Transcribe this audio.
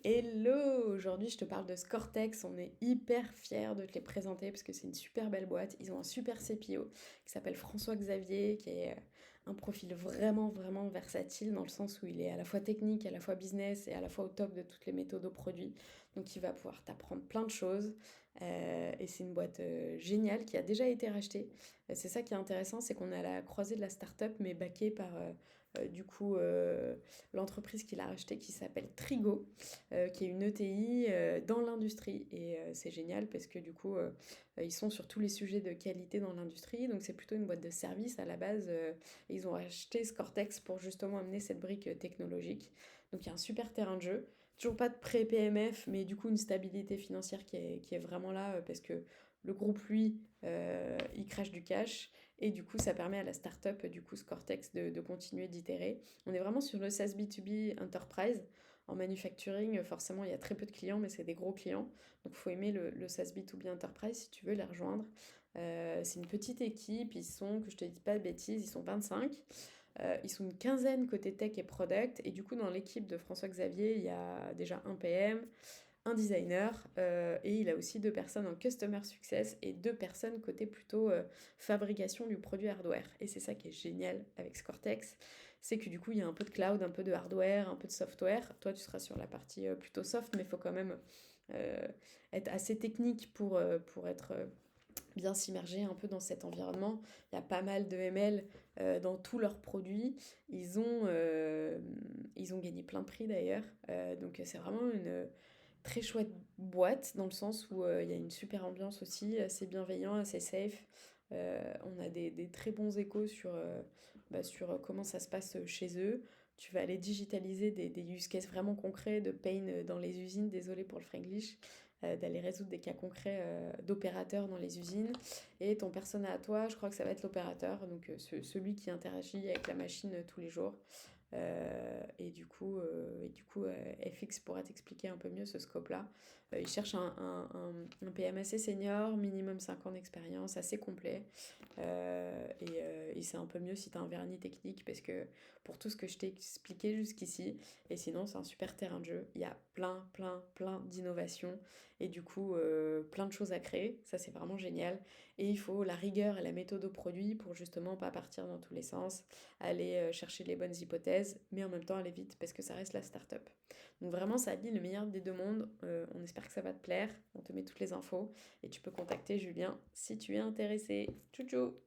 Hello! Aujourd'hui, je te parle de Scortex. On est hyper fiers de te les présenter parce que c'est une super belle boîte. Ils ont un super CPO qui s'appelle François Xavier, qui est un profil vraiment versatile dans le sens où il est à la fois technique, à la fois business et à la fois au top de toutes les méthodes au produit. Donc, il va pouvoir t'apprendre plein de choses. Et c'est une boîte géniale qui a déjà été rachetée. C'est ça qui est intéressant, c'est qu'on est à la croisée de la startup, mais backée par l'entreprise qui l'a rachetée qui s'appelle Trigo, qui est une ETI dans l'industrie. Et c'est génial parce que du coup, ils sont sur tous les sujets de qualité dans l'industrie. Donc c'est plutôt une boîte de service à la base. Ils ont acheté Scortex pour justement amener cette brique technologique. Donc il y a un super terrain de jeu. Toujours pas de pré-PMF, mais du coup une stabilité financière qui est vraiment là parce que le groupe, lui, il crache du cash et du coup ça permet à la startup, du coup Scortex, de continuer d'itérer. On est vraiment sur le SaaS B2B Enterprise. En manufacturing, forcément, il y a très peu de clients, mais c'est des gros clients. Donc, il faut aimer le SaaS B2B Enterprise si tu veux les rejoindre. C'est une petite équipe, ils sont, que je te dis pas de bêtises, ils sont 25. Ils sont une quinzaine côté tech et product. Et du coup, dans l'équipe de François Xavier, il y a déjà un PM, un designer, et il a aussi deux personnes en customer success et deux personnes côté plutôt fabrication du produit hardware. Et c'est ça qui est génial avec Scortex, c'est que du coup il y a un peu de cloud, un peu de hardware, un peu de software. Toi tu seras sur la partie plutôt soft, mais il faut quand même euh, être assez technique pour être bien s'immerger un peu dans cet environnement. Il y a pas mal de ML dans tous leurs produits. Ils ont gagné plein de prix d'ailleurs. Donc c'est vraiment une très chouette boîte dans le sens où il y a une super ambiance aussi, assez bienveillant, assez safe. On a des très bons échos sur comment ça se passe chez eux. Tu vas aller digitaliser des use cases vraiment concrets de pain dans les usines, désolé pour le franglish, d'aller résoudre des cas concrets d'opérateurs dans les usines. Et ton persona à toi, je crois que ça va être l'opérateur, donc celui qui interagit avec la machine tous les jours. FX pourra t'expliquer un peu mieux ce scope-là. Il cherche un PM assez senior, minimum 5 ans d'expérience, assez complet. Et c'est un peu mieux si tu as un vernis technique parce que pour tout ce que je t'ai expliqué jusqu'ici, et sinon c'est un super terrain de jeu. Il y a plein d'innovations et du coup plein de choses à créer. Ça c'est vraiment génial. Et il faut la rigueur et la méthode au produit pour justement pas partir dans tous les sens, aller chercher les bonnes hypothèses, mais en même temps aller vite parce que ça reste la start-up. Donc vraiment, ça allie le meilleur des deux mondes. On espère que ça va te plaire. On te met toutes les infos et tu peux contacter Julien si tu es intéressé. Tchou tchou!